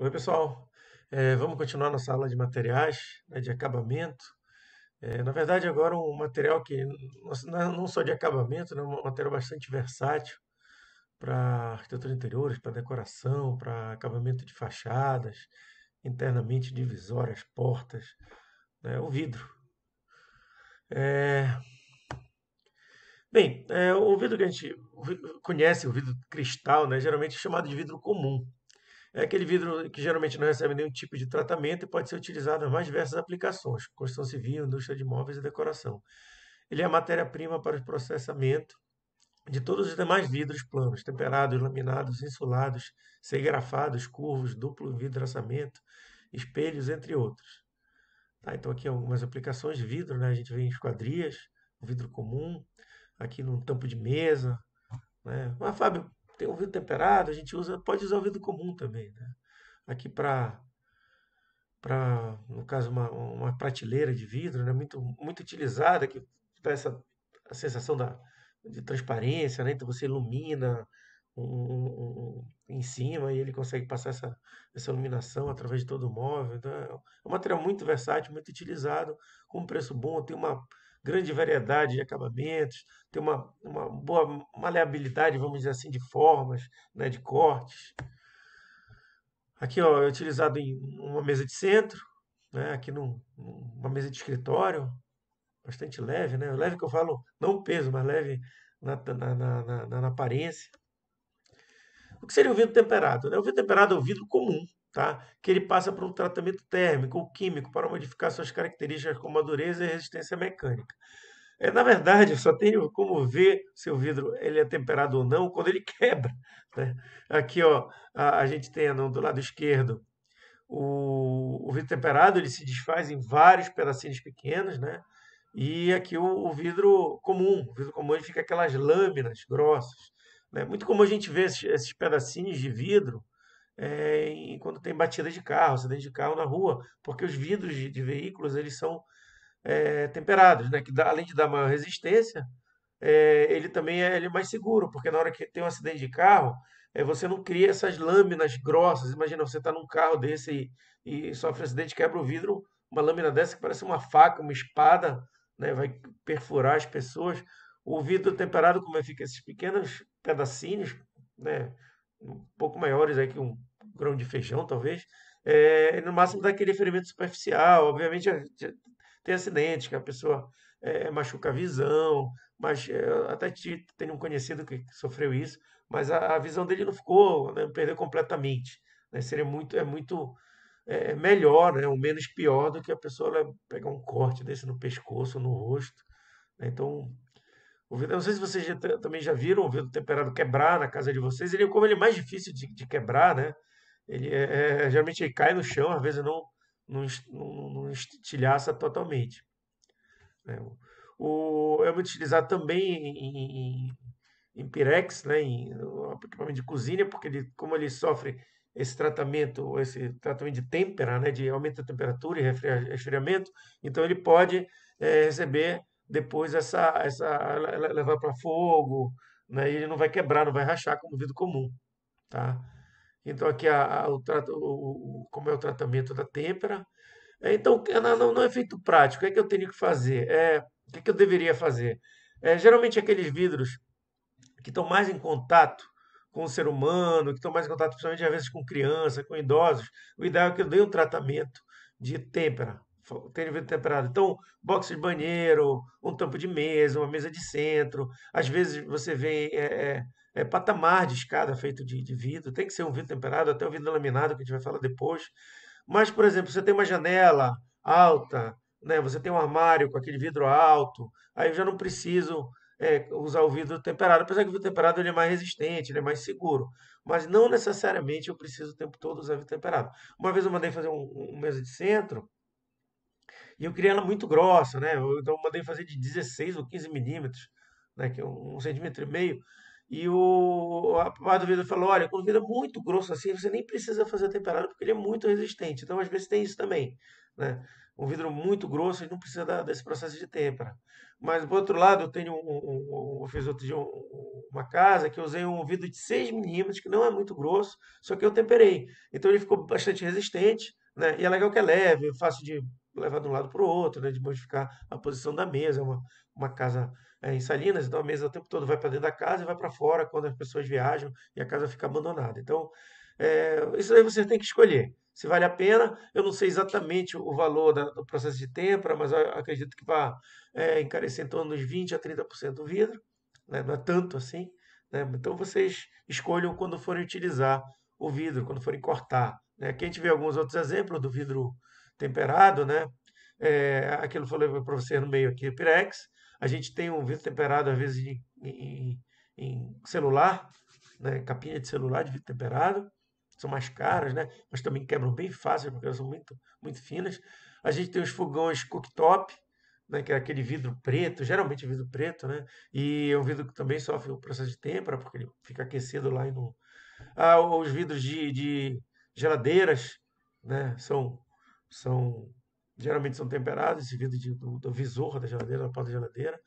Oi, pessoal. Vamos continuar nossa aula de materiais, né, de acabamento. Na verdade, agora um material que não só de acabamento, né, um material bastante versátil para arquitetura de interiores, para decoração, para acabamento de fachadas, internamente divisórias, portas, né, o vidro. É, o vidro que a gente conhece, o vidro cristal, né, geralmente é chamado de vidro comum. É aquele vidro que geralmente não recebe nenhum tipo de tratamento e pode ser utilizado nas mais diversas aplicações, construção civil, indústria de móveis e decoração. Ele é a matéria-prima para o processamento de todos os demais vidros planos, temperados, laminados, insulados, serigrafados, curvos, duplo vidraçamento, espelhos, entre outros. Tá, então aqui algumas aplicações de vidro, né? A gente vê em esquadrias, o vidro comum, aqui no tampo de mesa, né? Mas, Fábio, tem um vidro temperado, a gente pode usar o vidro comum também, né? Aqui no caso, uma prateleira de vidro, né, muito utilizada, que dá essa a sensação de transparência, né? Então você ilumina em cima e ele consegue passar essa iluminação através de todo o móvel. Então, é um material muito versátil, muito utilizado, com um preço bom, tem uma grande variedade de acabamentos, tem uma boa maleabilidade, vamos dizer assim, de formas, né, de cortes. Aqui, ó, é utilizado em uma mesa de centro, né? Aqui numa mesa de escritório, bastante leve, né? Leve que eu falo, não o peso, mas leve na aparência. O que seria o vidro temperado, né? O vidro temperado é o vidro comum, tá? Que ele passa por um tratamento térmico ou químico para modificar suas características como a dureza e resistência mecânica. Na verdade, eu só tenho como ver se o vidro ele é temperado ou não quando ele quebra, né? Aqui, ó, a gente tem do lado esquerdo o vidro temperado, ele se desfaz em vários pedacinhos pequenos, né? E aqui o vidro comum ele fica aquelas lâminas grossas, né? Muito comum a gente ver esses pedacinhos de vidro quando tem batida de carro, acidente de carro na rua, porque os vidros de veículos eles são temperados, né? Além de dar maior resistência, ele também ele é mais seguro, porque na hora que tem um acidente de carro, você não cria essas lâminas grossas. Imagina você está num carro desse e sofre um acidente, quebra o vidro, uma lâmina dessa que parece uma faca, uma espada, né, vai perfurar as pessoas. O vidro temperado, como é, fica esses pequenos pedacinhos, né, um pouco maiores aí que um grão de feijão, talvez, no máximo dá aquele ferimento superficial. Obviamente tem acidentes que a pessoa machuca a visão, mas até tenho um conhecido que sofreu isso, mas a visão dele não ficou, né, não perdeu completamente, né? Seria muito melhor, né, ou menos pior do que a pessoa pegar um corte desse no pescoço, no rosto, né? Então, eu não sei se vocês também já viram o vidro temperado quebrar na casa de vocês. Como ele é mais difícil de quebrar, né? Geralmente ele cai no chão, às vezes não estilhaça totalmente, né? É muito utilizado também em Pirex, né, no equipamento de cozinha, porque como ele sofre esse tratamento de têmpera, né, de aumento da temperatura e resfriamento, então ele pode receber depois levar para fogo, né, e ele não vai quebrar, não vai rachar como vidro comum, tá? Então aqui como é o tratamento da têmpera. Então não é feito prático. O que é que eu tenho que fazer? O que é que eu deveria fazer? Geralmente aqueles vidros que estão mais em contato com o ser humano, que estão mais em contato, principalmente às vezes com criança, com idosos, o ideal é que eu dê um tratamento de têmpera, tenha vidro temperado. Então, box de banheiro, um tampo de mesa, uma mesa de centro. Às vezes você vê patamar de escada feito de vidro, tem que ser um vidro temperado, até o vidro laminado, que a gente vai falar depois. Mas, por exemplo, você tem uma janela alta, né? Você tem um armário com aquele vidro alto, aí eu já não preciso usar o vidro temperado. Apesar que o vidro temperado ele é mais resistente, ele é mais seguro. Mas não necessariamente eu preciso o tempo todo usar vidro temperado. Uma vez eu mandei fazer um mesa de centro e eu queria ela muito grossa, né? Então eu mandei fazer de 16 ou 15 milímetros, né? Que é 1,5 centímetro. E a parte do vidro falou: olha, quando o vidro é muito grosso assim, você nem precisa fazer temperado porque ele é muito resistente. Então, às vezes, tem isso também, né? Um vidro muito grosso, ele não precisa desse processo de têmpera. Mas, por outro lado, eu tenho eu fiz outro dia uma casa que eu usei um vidro de 6 milímetros, que não é muito grosso, só que eu temperei. Então, ele ficou bastante resistente, né? E é legal que é leve, é fácil de levar de um lado para o outro, né? De modificar a posição da mesa. É uma casa em Salinas, então a mesa o tempo todo vai para dentro da casa e vai para fora quando as pessoas viajam e a casa fica abandonada. Então, isso aí você tem que escolher. Se vale a pena, eu não sei exatamente o valor do processo de têmpera, mas eu acredito que vai encarecer em torno dos 20 a 30% o vidro, né? Não é tanto assim, né? Então vocês escolham quando forem utilizar o vidro, quando forem cortar, né? Aqui a gente vê alguns outros exemplos do vidro temperado, né? Aquilo que eu falei para você no meio aqui, o Pirex. A gente tem um vidro temperado, às vezes, em celular, né? Capinha de celular de vidro temperado. São mais caras, né? Mas também quebram bem fácil, porque elas são muito, muito finas. A gente tem os fogões cooktop, né? Que é aquele vidro preto, geralmente vidro preto, né? E é um vidro que também sofre o processo de têmpera, porque ele fica aquecido lá e não. Os vidros de geladeiras, né? São geralmente são temperados, esse vidro do visor da geladeira, da porta da geladeira.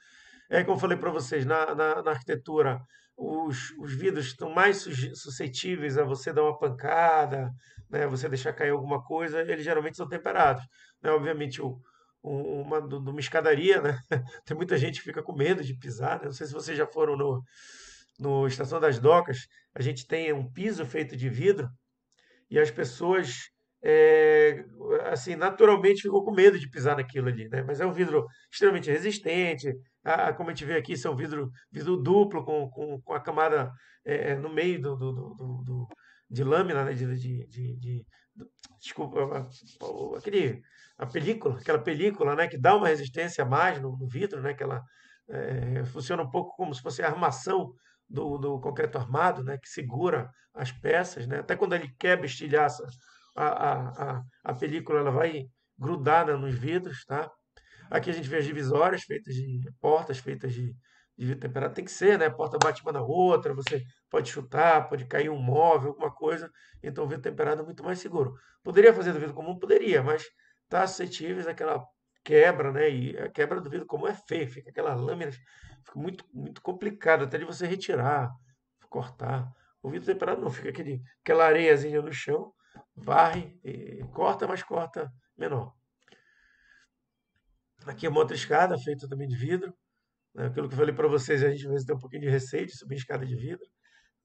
Como eu falei para vocês, na arquitetura, os vidros estão mais suscetíveis a você dar uma pancada, né, você deixar cair alguma coisa, eles geralmente são temperados. Né? Obviamente, de uma escadaria, né? Tem muita gente que fica com medo de pisar. Né? Não sei se vocês já foram no Estação das Docas, a gente tem um piso feito de vidro e as pessoas, é, assim, naturalmente ficam com medo de pisar naquilo ali, né? Mas é um vidro extremamente resistente. Como a gente vê aqui, são vidro duplo com a camada no meio de lâmina, né? Desculpa, aquela película, né? Que dá uma resistência a mais no vidro, né? Que ela funciona um pouco como se fosse a armação do concreto armado, né, que segura as peças, né? Até quando ele quebra, estilhaça, a película ela vai grudada nos vidros, tá? Aqui a gente vê as divisórias feitas de portas feitas de vidro temperado. Tem que ser, né? A porta bate uma na outra, você pode chutar, pode cair um móvel, alguma coisa. Então o vidro temperado é muito mais seguro. Poderia fazer do vidro comum? Poderia, mas está suscetível àquela quebra, né? E a quebra do vidro comum é feia, fica aquelas lâminas, fica muito, muito complicado até de você retirar, cortar. O vidro temperado não, fica aquela areiazinha no chão, varre, e corta, mas corta menor. Aqui é uma outra escada feita também de vidro, né? Aquilo que eu falei para vocês, a gente às vezes tem um pouquinho de receio de subir escada de vidro,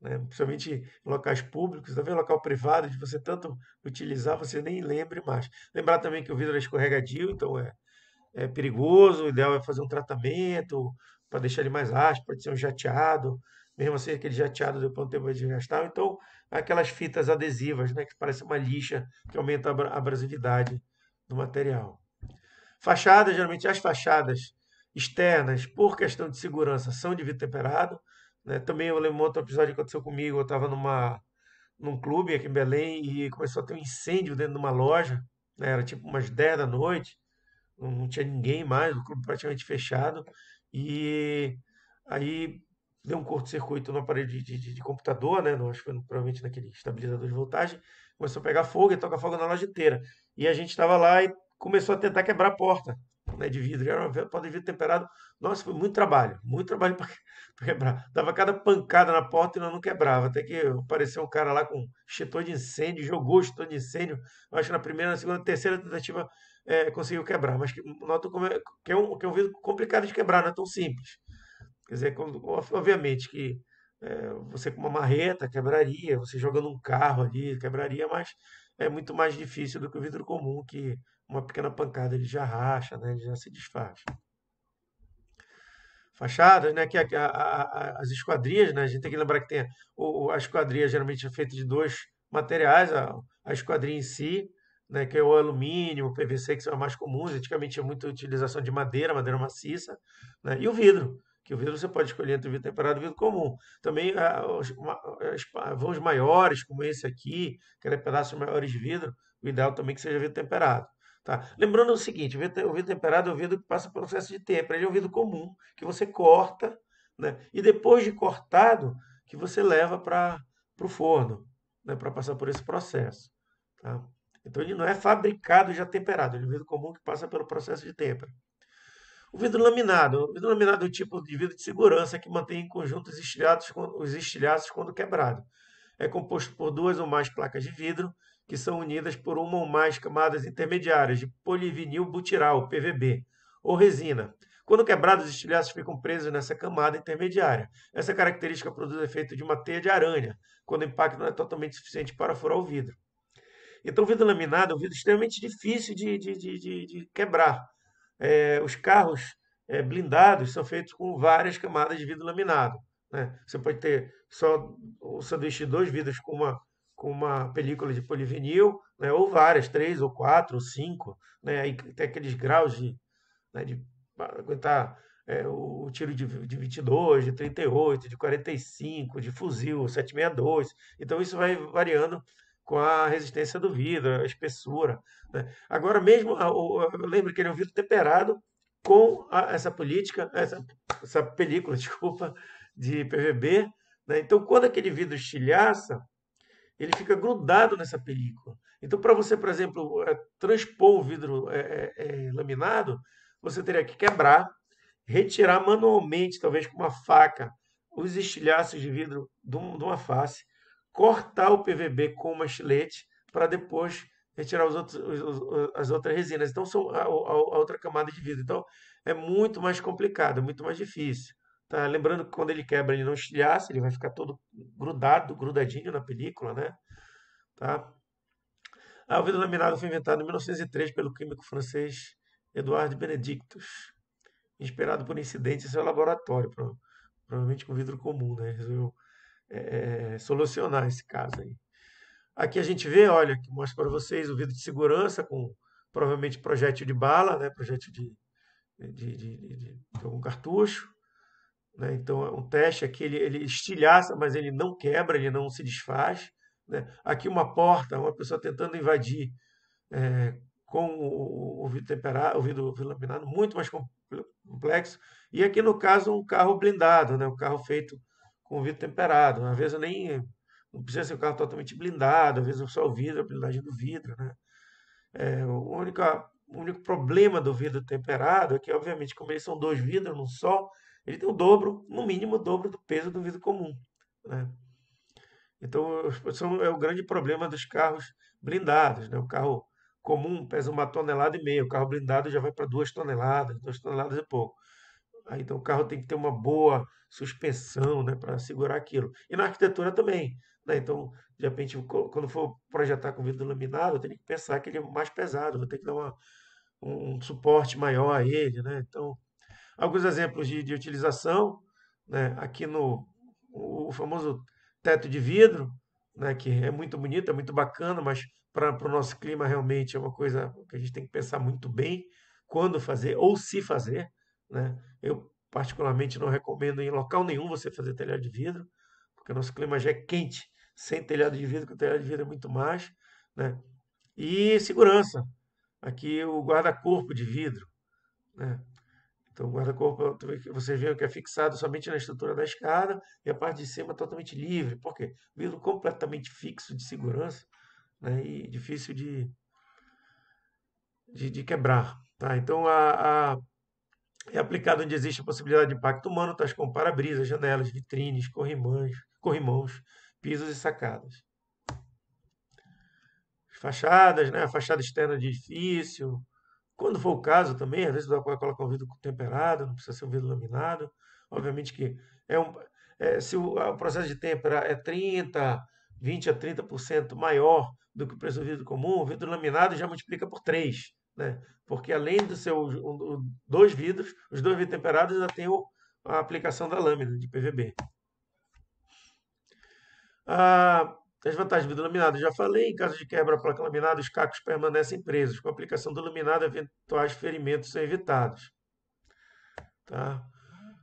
né? Principalmente em locais públicos, também local privado, de você tanto utilizar, você nem lembre mais. Lembrar também que o vidro é escorregadio, então é perigoso, o ideal é fazer um tratamento para deixar ele mais áspero, pode ser um jateado, mesmo assim aquele jateado depois de um tempo vai desgastar, então aquelas fitas adesivas, né, que parece uma lixa, que aumenta a abrasividade do material. Fachadas, geralmente as fachadas externas, por questão de segurança, são de vidro temperado. Né? Também eu lembro um outro episódio que aconteceu comigo, eu estava num clube aqui em Belém e começou a ter um incêndio dentro de uma loja, né? Era tipo umas 10 da noite, não tinha ninguém mais, o clube praticamente fechado, e aí deu um curto-circuito no aparelho de computador, né? Acho que foi provavelmente naquele estabilizador de voltagem, começou a pegar fogo e toca fogo na loja inteira. E a gente estava lá e começou a tentar quebrar a porta, né, de vidro. Era uma porta de vidro temperado. Nossa, foi muito trabalho para quebrar. Dava cada pancada na porta e não quebrava. Até que apareceu um cara lá com extintor de incêndio, jogou o extintor de incêndio. Eu acho que na primeira, na segunda, na terceira tentativa conseguiu quebrar. Mas nota que é um vidro complicado de quebrar, não é tão simples. Quer dizer, obviamente que você com uma marreta quebraria, você jogando um carro ali quebraria, mas é muito mais difícil do que o vidro comum, que uma pequena pancada ele já racha, né? Ele já se desfaz. Fachadas, né? Que as esquadrias, né? A gente tem que lembrar que tem a esquadria geralmente é feita de dois materiais, a esquadria em si, né? Que é o alumínio, o PVC, que são as mais comuns. Antigamente tinha muita utilização de madeira maciça, né? E o vidro, que o vidro você pode escolher entre o vidro temperado e o vidro comum. Também vãos maiores, como esse aqui, que é pedaços maiores de vidro, o ideal também que seja vidro temperado. Tá? Lembrando o seguinte, o vidro temperado é o vidro que passa por processo de tempera, ele é um vidro comum, que você corta, né? E depois de cortado, que você leva para o forno, né, para passar por esse processo. Tá? Então ele não é fabricado já temperado, ele é um vidro comum que passa pelo processo de tempera. O vidro laminado é o tipo de vidro de segurança que mantém em conjunto os estilhaços quando quebrado. É composto por duas ou mais placas de vidro que são unidas por uma ou mais camadas intermediárias de polivinil butiral, PVB, ou resina. Quando quebrados, os estilhaços ficam presos nessa camada intermediária. Essa característica produz o efeito de uma teia de aranha, quando o impacto não é totalmente suficiente para furar o vidro. Então, o vidro laminado é um vidro extremamente difícil de quebrar. Os carros blindados são feitos com várias camadas de vidro laminado. Né? Você pode ter só o sanduíche de dois vidros com uma película de polivinil, né? Ou várias, três ou quatro ou cinco. Né? Aí tem aqueles graus de aguentar o tiro de 22, de 38, de 45, de fuzil, 762. Então isso vai variando com a resistência do vidro, a espessura. Né? Agora mesmo, eu lembro que ele é um vidro temperado com essa película, desculpa, de PVB. Né? Então, quando aquele vidro estilhaça, ele fica grudado nessa película. Então, para você, por exemplo, transpor o vidro laminado, você teria que quebrar, retirar manualmente, talvez com uma faca, os estilhaços de vidro de uma face, cortar o PVB com uma estilete para depois retirar as outras resinas. Então, são a outra camada de vidro. Então, é muito mais complicado, muito mais difícil. Tá? Lembrando que quando ele quebra, ele não estilhaça, ele vai ficar todo grudadinho na película, né? Tá? O vidro laminado foi inventado em 1903 pelo químico francês Edouard Benedictus, inspirado por incidentes em seu laboratório, provavelmente com vidro comum, né? Resolveu solucionar esse caso aí. Aqui a gente vê, olha, que mostra para vocês o vidro de segurança com provavelmente projétil de bala, né? Projétil de algum cartucho. Né? Então, um teste aqui, ele estilhaça, mas ele não quebra, ele não se desfaz. Né? Aqui uma porta, uma pessoa tentando invadir com o vidro temperado, o vidro laminado, muito mais complexo. E aqui no caso um carro blindado, né? Um carro feito com vidro temperado. Às vezes nem não precisa ser um carro totalmente blindado, às vezes só o vidro, a blindagem do vidro, né? O único problema do vidro temperado é que, obviamente, como eles são dois vidros num só, ele tem o dobro, no mínimo o dobro do peso do vidro comum. Né? Então, é o grande problema dos carros blindados. Né? O carro comum pesa 1,5 tonelada, o carro blindado já vai para 2 toneladas, 2 toneladas e pouco. Aí, então, o carro tem que ter uma boa suspensão, né, para segurar aquilo. E na arquitetura também. Né? Então, de repente, quando for projetar com vidro laminado, eu tenho que pensar que ele é mais pesado, vou ter que dar um suporte maior a ele. Né? Então, alguns exemplos de utilização, né? Aqui no o famoso teto de vidro, né? Que é muito bonito, é muito bacana, mas para o nosso clima realmente é uma coisa que a gente tem que pensar muito bem quando fazer ou se fazer. Né? Eu particularmente não recomendo em local nenhum você fazer telhado de vidro, porque o nosso clima já é quente sem telhado de vidro, que o telhado de vidro é muito mais. Né? E segurança. Aqui o guarda-corpo de vidro. Né? Então, o guarda-corpo, vocês viram que é fixado somente na estrutura da escada e a parte de cima totalmente livre. Por quê? Vidro completamente fixo de segurança, né, e difícil de quebrar. Tá? Então, é aplicado onde existe a possibilidade de impacto humano, tais como para-brisas, janelas, vitrines, corrimãos, pisos e sacadas. Fachadas, né, a fachada externa de edifício. Quando for o caso também, às vezes dá para colocar um vidro temperado, não precisa ser um vidro laminado. Obviamente que se o processo de tempera é 20 a 30% maior do que o preço do vidro comum, o vidro laminado já multiplica por 3. Né? Porque além do seu dois vidros, os dois vidros temperados ainda tem a aplicação da lâmina de PVB. As vantagens do vidro laminado, já falei, em caso de quebra da placa laminada, os cacos permanecem presos. Com a aplicação do laminado, eventuais ferimentos são evitados. Tá?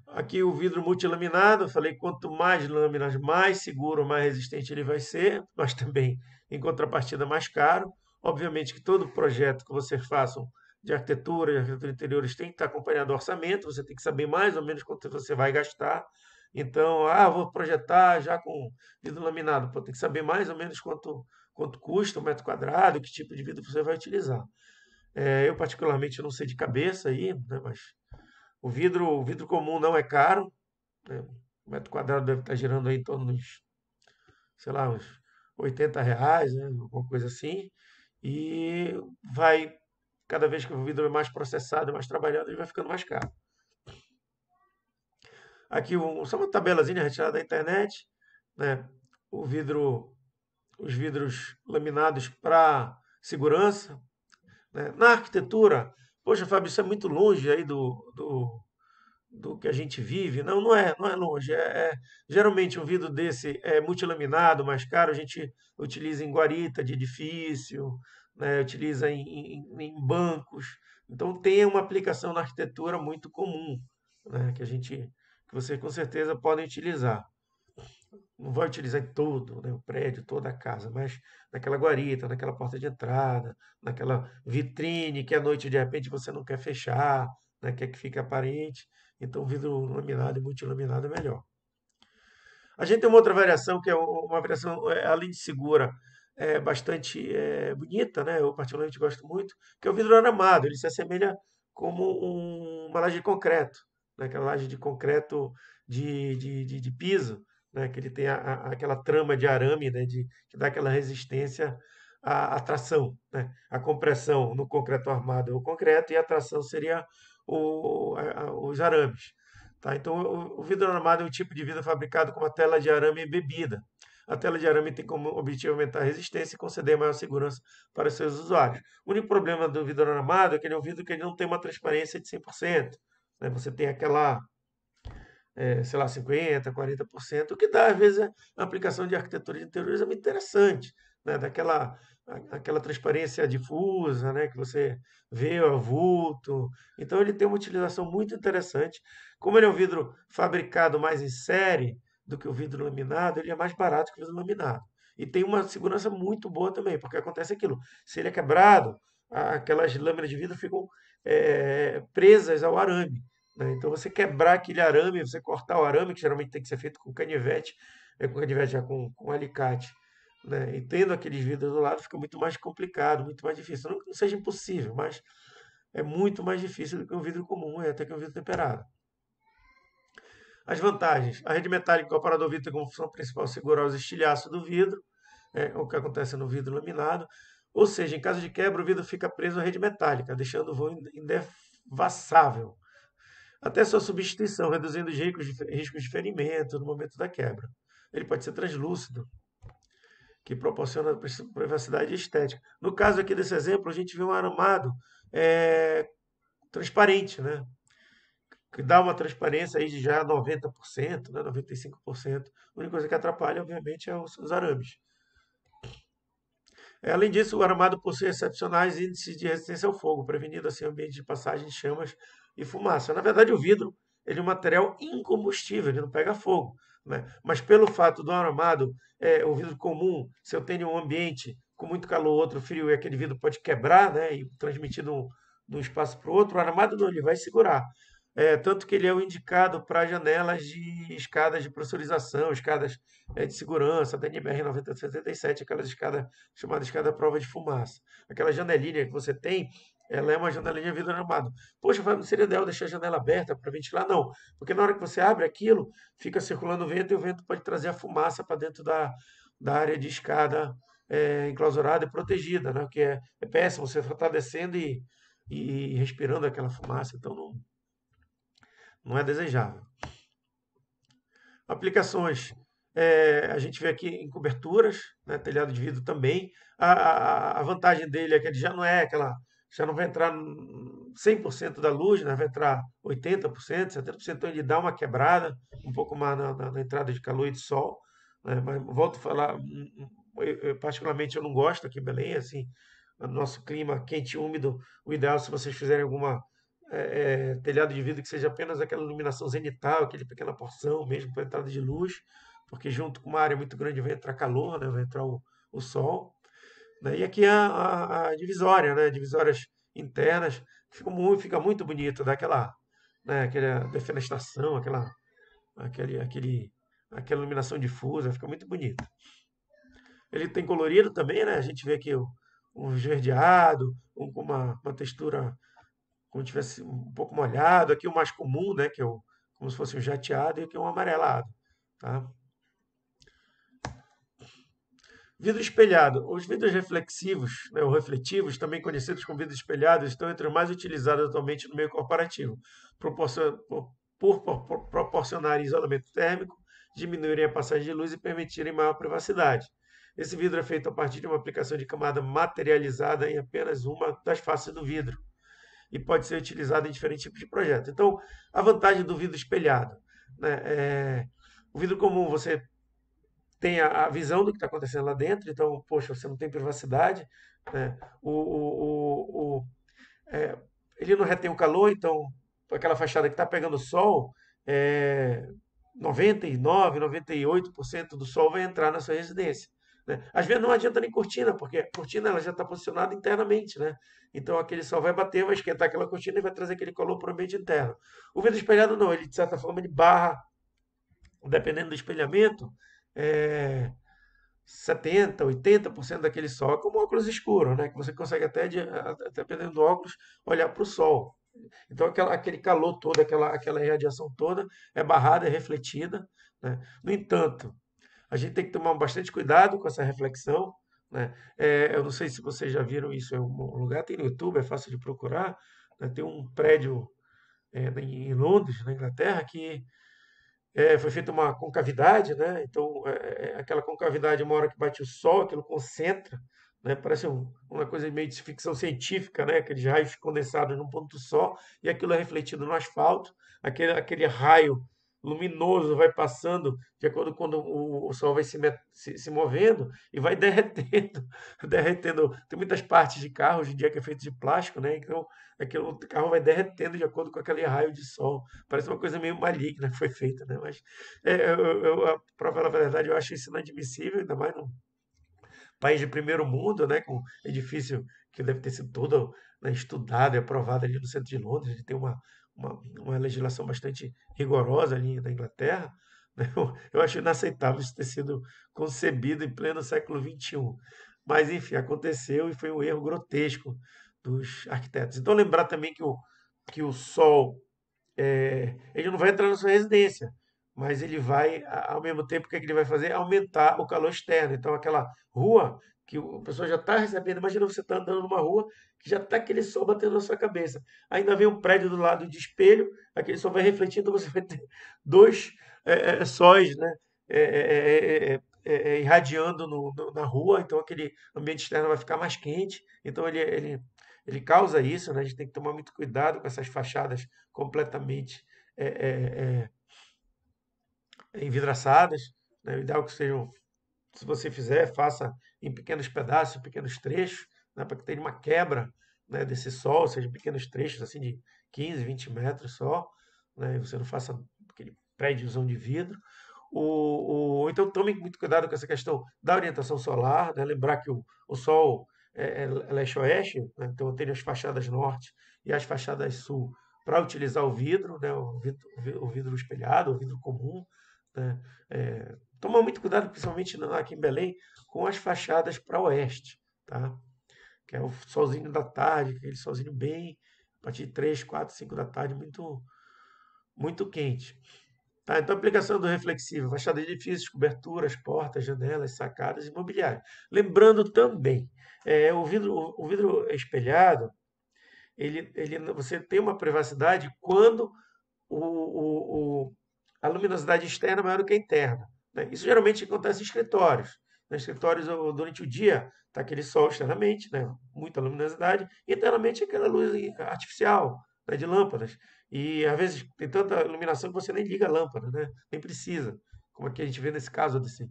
Aqui o vidro multilaminado, eu falei, quanto mais lâminas, mais seguro, mais resistente ele vai ser, mas também, em contrapartida, mais caro. Obviamente que todo projeto que vocês façam de arquitetura interiores tem que estar acompanhado do orçamento, você tem que saber mais ou menos quanto você vai gastar. Então, vou projetar já com vidro laminado. Pô, tem que saber mais ou menos quanto custa o metro quadrado, que tipo de vidro você vai utilizar. Eu particularmente não sei de cabeça aí, né, mas o vidro comum não é caro, né? O metro quadrado deve estar girando aí em torno dos, sei lá, uns R$ 80, né? Alguma coisa assim. E vai, cada vez que o vidro é mais processado, mais trabalhado, ele vai ficando mais caro. Aqui só uma tabelazinha retirada da internet, né? O vidro, os vidros laminados para segurança, né? Na arquitetura, poxa, Fábio, isso é muito longe aí do que a gente vive. Não, não é longe. Geralmente um vidro desse é multilaminado, mais caro, a gente utiliza em guarita de edifício, né? Utiliza em bancos. Então tem uma aplicação na arquitetura muito comum, né? Que vocês com certeza podem utilizar. Não vai utilizar em todo, né, o prédio, toda a casa, mas naquela guarita, naquela porta de entrada, naquela vitrine que à noite de repente você não quer fechar, né, quer que fique aparente. Então, vidro laminado e multilaminado é melhor. A gente tem uma outra variação, que é uma variação, além de segura, bastante bonita, né? Eu particularmente gosto muito, que é o vidro aramado. Ele se assemelha como uma laje de concreto, né? Aquela laje de concreto de piso, né? Que ele tem aquela trama de arame, né? Que dá aquela resistência à tração, né? A compressão no concreto armado é o concreto e a tração seria os arames. Tá? Então, o vidro armado é um tipo de vidro fabricado com uma tela de arame embebida. A tela de arame tem como objetivo aumentar a resistência e conceder maior segurança para os seus usuários. O único problema do vidro armado é que ele é um vidro que ele não tem uma transparência de 100%. Né? Você tem aquela, sei lá, 50%, 40%, o que dá, às vezes, a aplicação de arquitetura de interiores é muito interessante. Né? Aquela transparência difusa, né? Que você vê o vulto. Então, ele tem uma utilização muito interessante. Como ele é um vidro fabricado mais em série do que o vidro laminado, ele é mais barato que o vidro laminado. E tem uma segurança muito boa também, porque acontece aquilo. Se ele é quebrado, aquelas lâminas de vidro ficam presas ao arame. Né? Então, você quebrar aquele arame, você cortar o arame, que geralmente tem que ser feito com canivete, já com alicate, né? E tendo aqueles vidros do lado, fica muito mais complicado, muito mais difícil. Não seja impossível, mas é muito mais difícil do que um vidro comum, até que um vidro temperado. As vantagens. A rede metálica incorporada ao vidro tem como função principal segurar os estilhaços do vidro, o que acontece no vidro laminado. Ou seja, em caso de quebra, o vidro fica preso à rede metálica, deixando o voo indevassável. Até sua substituição, reduzindo os riscos de ferimento no momento da quebra. Ele pode ser translúcido, que proporciona privacidade e estética. No caso aqui desse exemplo, a gente vê um armado transparente, né? Que dá uma transparência aí de já 90%, né? 95%. A única coisa que atrapalha, obviamente, é os arames. Além disso, o armado possui excepcionais índices de resistência ao fogo, prevenindo assim o ambiente de passagem de chamas e fumaça. Na verdade, o vidro ele é um material incombustível, ele não pega fogo. Né? Mas pelo fato do armado, o vidro comum, se eu tenho um ambiente com muito calor, outro frio, e aquele vidro pode quebrar, né, e transmitir de um espaço para o outro, o armado não, ele vai segurar. Tanto que ele é o indicado para janelas de escadas de pressurização, escadas de segurança, da NBR 9077, aquelas escadas chamadas escada prova de fumaça. Aquela janelinha que você tem, ela é uma janelinha vidro armado. Poxa, não seria ideal deixar a janela aberta para ventilar? Não, porque na hora que você abre aquilo, fica circulando o vento e o vento pode trazer a fumaça para dentro da área de escada enclausurada e protegida, né? Que é péssimo, você está descendo e respirando aquela fumaça, então não é desejável. Aplicações. A gente vê aqui em coberturas, né, telhado de vidro também. A vantagem dele é que ele já não é aquela. Já não vai entrar 100% da luz, né, vai entrar 80%, 70%, então ele dá uma quebrada, um pouco mais na entrada de calor e de sol. Né, mas volto a falar, particularmente eu não gosto aqui em Belém, assim, no nosso clima quente e úmido, o ideal se vocês fizerem alguma telhado de vidro que seja apenas aquela iluminação zenital, aquele pequena porção mesmo para entrada de luz, porque junto com uma área muito grande vai entrar calor, né? Vai entrar o sol. Né? E aqui a divisória, né? Divisórias internas, fica muito bonito, dá aquela, né? Aquela defenestração, aquela aquele, aquele, aquela iluminação difusa, fica muito bonito. Ele tem colorido também, né? A gente vê aqui um esverdeado, com uma textura como se tivesse um pouco molhado. Aqui o mais comum, né? Que é como se fosse um jateado, e aqui um amarelado, tá? Vidro espelhado. Os vidros reflexivos, né, ou refletivos, também conhecidos como vidros espelhados, estão entre os mais utilizados atualmente no meio corporativo, por proporcionar isolamento térmico, diminuírem a passagem de luz e permitirem maior privacidade. Esse vidro é feito a partir de uma aplicação de camada materializada em apenas uma das faces do vidro e pode ser utilizado em diferentes tipos de projetos. Então, a vantagem do vidro espelhado, né, o vidro comum você tem a visão do que está acontecendo lá dentro, então, poxa, você não tem privacidade, né? É, ele não retém o calor, então, aquela fachada que está pegando sol, 99, 98% do sol vai entrar na sua residência. Né? Às vezes não adianta nem cortina, porque a cortina ela já está posicionada internamente, né? Então aquele sol vai bater, vai esquentar aquela cortina e vai trazer aquele calor para o ambiente interno. O vidro espelhado não, ele de certa forma ele barra, dependendo do espelhamento, é, 70, 80% daquele sol. É como óculos escuro, né? Que você consegue até, dependendo do óculos, olhar para o sol. Então aquele calor todo, aquela radiação toda é barrada, é refletida. Né? No entanto, a gente tem que tomar bastante cuidado com essa reflexão. Né? Eu não sei se vocês já viram isso em algum lugar, tem no YouTube, é fácil de procurar. Né? Tem um prédio em Londres, na Inglaterra, que foi feita uma concavidade, né? Então, aquela concavidade, uma hora que bate o sol, aquilo concentra, né? Parece uma coisa meio de ficção científica, né? Aqueles raios condensados num ponto só, e aquilo é refletido no asfalto, aquele raio luminoso vai passando de acordo com quando o sol vai se movendo e vai derretendo, derretendo. Tem muitas partes de carro hoje em dia que é feito de plástico, né? Então, o carro vai derretendo de acordo com aquele raio de sol. Parece uma coisa meio maligna que foi feita, né? Mas, para falar a verdade, eu acho isso inadmissível, ainda mais num país de primeiro mundo, né? Com edifício que deve ter sido todo, né, estudado e aprovado ali no centro de Londres. Ele tem uma legislação bastante rigorosa ali na Inglaterra. Né? Eu acho inaceitável isso ter sido concebido em pleno século XXI. Mas, enfim, aconteceu e foi um erro grotesco dos arquitetos. Então, lembrar também que o sol ele não vai entrar na sua residência, mas ele vai, ao mesmo tempo, o que ele vai fazer? Aumentar o calor externo. Então, aquela rua que a pessoa já está recebendo, imagina você está andando numa rua que já está aquele sol batendo na sua cabeça. Ainda vem um prédio do lado de espelho, aquele sol vai refletindo, você vai ter dois sóis, né? Irradiando na rua, então aquele ambiente externo vai ficar mais quente. Então ele causa isso, né? A gente tem que tomar muito cuidado com essas fachadas completamente é, é, envidraçadas. Né? O ideal que sejam, se você fizer, faça em pequenos pedaços, em pequenos trechos, né? Para que tenha uma quebra, né, desse sol, seja em pequenos trechos assim de 15, 20 metros só, né? E você não faça aquele prédiozão de vidro. Então tome muito cuidado com essa questão da orientação solar, né? Lembrar que o Sol é leste-oeste, né? Então tem as fachadas norte e as fachadas sul para utilizar o vidro, né? O vidro espelhado, o vidro comum. Né? Tomar muito cuidado, principalmente aqui em Belém, com as fachadas para oeste, tá? Que é o solzinho da tarde, aquele solzinho bem, a partir de 3, 4, 5 da tarde, muito, muito quente. Tá, então, aplicação do reflexivo, fachada de edifícios, coberturas, portas, janelas, sacadas e mobiliário. Lembrando também, o vidro espelhado, você tem uma privacidade quando a luminosidade externa é maior do que a interna. Né? Isso geralmente acontece em escritórios. Nos escritórios, durante o dia, está aquele sol externamente, né? Muita luminosidade, e internamente aquela luz artificial, né? De lâmpadas. E às vezes tem tanta iluminação que você nem liga a lâmpada, né? Nem precisa. Como aqui a gente vê nesse caso desse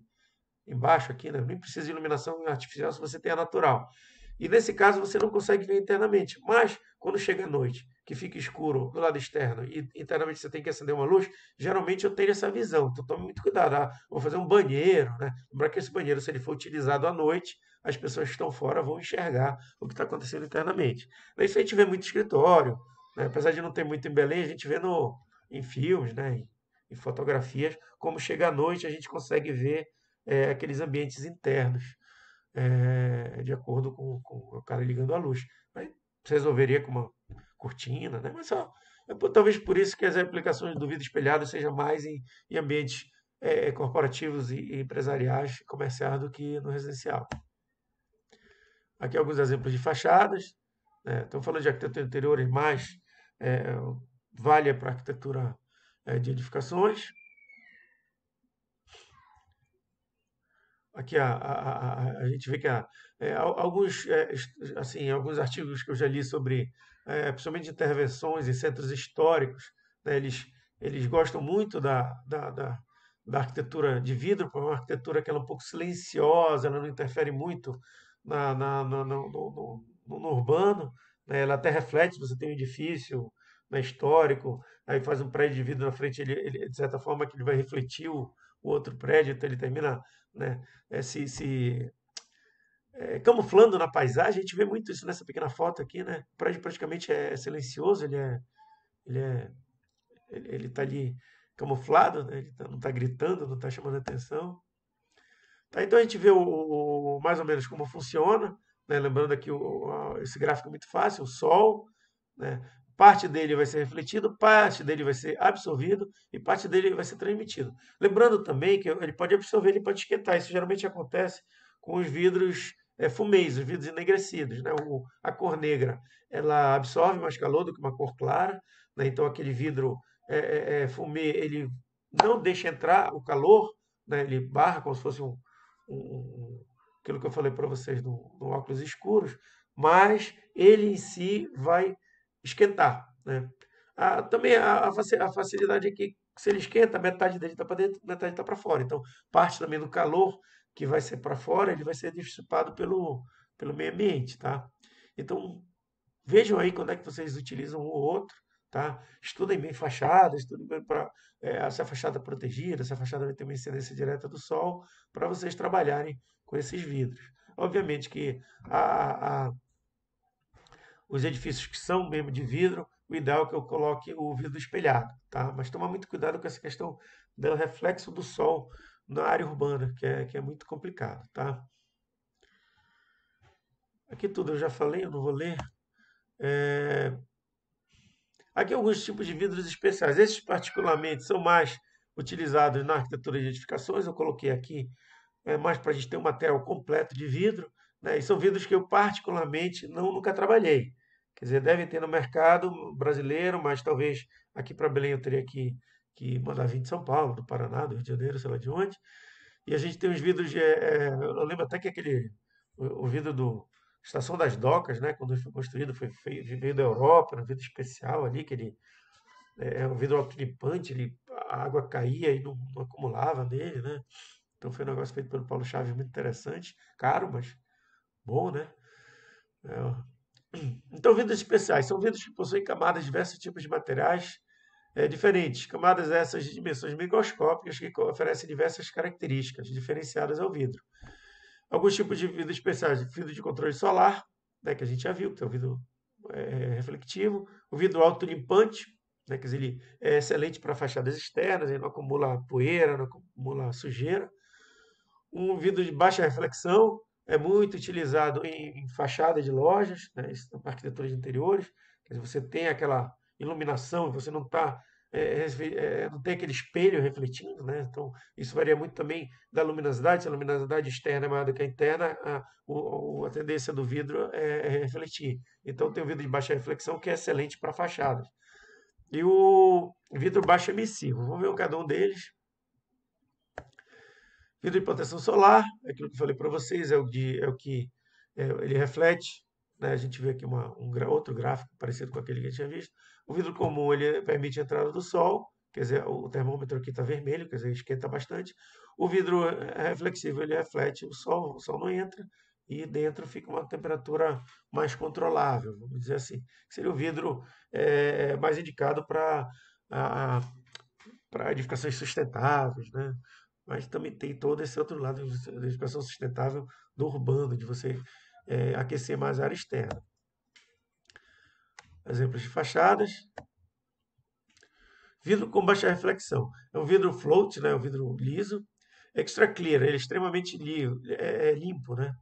embaixo aqui, né? Nem precisa de iluminação artificial se você tem a natural. E nesse caso você não consegue ver internamente. Mas quando chega a noite, que fica escuro do lado externo e internamente você tem que acender uma luz, geralmente eu tenho essa visão. Então tome muito cuidado. Vou fazer um banheiro, né? Lembrar que esse banheiro, se ele for utilizado à noite, as pessoas que estão fora vão enxergar o que está acontecendo internamente. Isso a gente vê muito escritório, né? Apesar de não ter muito em Belém, a gente vê em filmes, né? em fotografias, como chega à noite a gente consegue ver aqueles ambientes internos, de acordo com o cara ligando a luz. Aí você resolveria com uma cortina, né? Mas só, talvez por isso que as aplicações do vidro espelhado sejam mais em ambientes corporativos e empresariais, comerciais, do que no residencial. Aqui alguns exemplos de fachadas, né? Estamos falando de arquitetura interiores, mas é, vale para arquitetura de edificações. Aqui a gente vê que alguns, assim, alguns artigos que eu já li sobre, principalmente intervenções em centros históricos, né, eles gostam muito da arquitetura de vidro, porque é uma arquitetura que ela é um pouco silenciosa, ela não interfere muito no urbano, né, ela até reflete, você tem um edifício, né, histórico, aí faz um prédio de vidro na frente, de certa forma que ele vai refletir o outro prédio, então ele termina, né, camuflando na paisagem. A gente vê muito isso nessa pequena foto aqui, né? O prédio praticamente é silencioso, ele é, ele está ali camuflado, né? Ele não está gritando, não está chamando atenção. Tá, então a gente vê mais ou menos como funciona, né? Lembrando aqui esse gráfico é muito fácil, o Sol, né? Parte dele vai ser refletido, parte dele vai ser absorvido e parte dele vai ser transmitido. Lembrando também que ele pode absorver, ele pode esquentar. Isso geralmente acontece com os vidros fumês, os vidros enegrecidos, né? A cor negra, ela absorve mais calor do que uma cor clara, né? Então aquele vidro fumê, ele não deixa entrar o calor, né? Ele barra como se fosse aquilo que eu falei para vocês no óculos escuros, mas ele em si vai esquentar, né? Também a facilidade é que se ele esquenta, metade dele está para dentro, metade está para fora. Então, parte também do calor que vai ser para fora, ele vai ser dissipado pelo meio ambiente, tá? Então, vejam aí quando é que vocês utilizam um ou outro, tá? Estudem bem fachada, estudem bem se a fachada é protegida, se a fachada vai ter uma incidência direta do sol, para vocês trabalharem com esses vidros. Obviamente que os edifícios que são mesmo de vidro, o ideal é que eu coloque o vidro espelhado, tá? Mas tomar muito cuidado com essa questão do reflexo do sol na área urbana, que é muito complicado, tá? Aqui tudo eu já falei, eu não vou ler. Aqui alguns tipos de vidros especiais. Esses particularmente são mais utilizados na arquitetura de edificações. Eu coloquei aqui mais para a gente ter um material completo de vidro, né? E são vidros que eu particularmente nunca trabalhei. Quer dizer, devem ter no mercado brasileiro, mas talvez aqui para Belém eu teria que mandar vir de São Paulo, do Paraná, do Rio de Janeiro, sei lá de onde. E a gente tem uns vidros eu lembro até que o vidro do Estação das Docas, né, quando foi construído, veio da Europa, um vidro especial ali, que ele é um vidro autolimpante, a água caía e não acumulava nele, né? Então foi um negócio feito pelo Paulo Chaves muito interessante, caro, mas bom, né? É. Então, vidros especiais são vidros que possuem camadas de diversos tipos de materiais diferentes. Camadas essas de dimensões microscópicas que oferecem diversas características diferenciadas ao vidro. Alguns tipos de vidro especiais, vidro de controle solar, né, que a gente já viu, que é o vidro reflectivo, o vidro autolimpante, né, quer dizer, ele é excelente para fachadas externas, ele não acumula poeira, não acumula sujeira. Um vidro de baixa reflexão é muito utilizado em fachada de lojas, né, na arquitetura de interiores, quer dizer, você tem aquela iluminação, você não tem aquele espelho refletindo, né? Então, isso varia muito também da luminosidade. Se a luminosidade externa é maior do que a interna, a tendência do vidro é refletir. Então, tem o vidro de baixa reflexão, que é excelente para fachadas. E o vidro baixo emissivo. Vamos ver cada um deles. Vidro de proteção solar, aquilo que eu falei para vocês, é o que ele reflete, né? A gente vê aqui outro gráfico parecido com aquele que a gente tinha visto. O vidro comum ele permite a entrada do sol, quer dizer, o termômetro aqui está vermelho, quer dizer, esquenta bastante. O vidro reflexivo ele reflete o sol não entra e dentro fica uma temperatura mais controlável, vamos dizer assim. Seria o vidro mais indicado para edificações sustentáveis, né? Mas também tem todo esse outro lado da edificação sustentável do urbano, de você aquecer mais a área externa. Exemplos de fachadas. Vidro com baixa reflexão. É um vidro float, né? Um vidro liso. Extra clear, ele é extremamente limpo, né?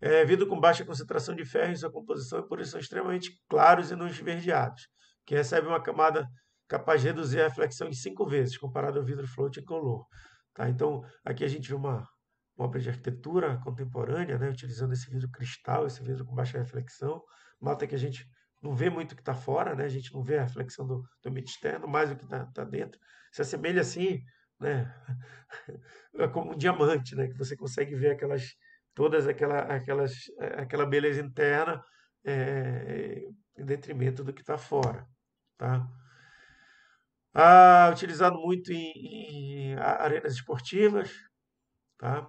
É vidro com baixa concentração de ferro em sua composição e por isso são extremamente claros e não esverdeados, que recebe uma camada capaz de reduzir a reflexão em 5 vezes, comparado ao vidro float incolor. Tá? Então, aqui a gente vê uma obra de arquitetura contemporânea, né, utilizando esse vidro cristal, esse vidro com baixa reflexão. Nota que a gente não vê muito o que está fora, né? A gente não vê a reflexão do ambiente externo, mais o que está dentro. Se assemelha assim, né? É como um diamante, né? Que você consegue ver aquela beleza interna em detrimento do que está fora, tá? Utilizado muito em arenas esportivas, tá?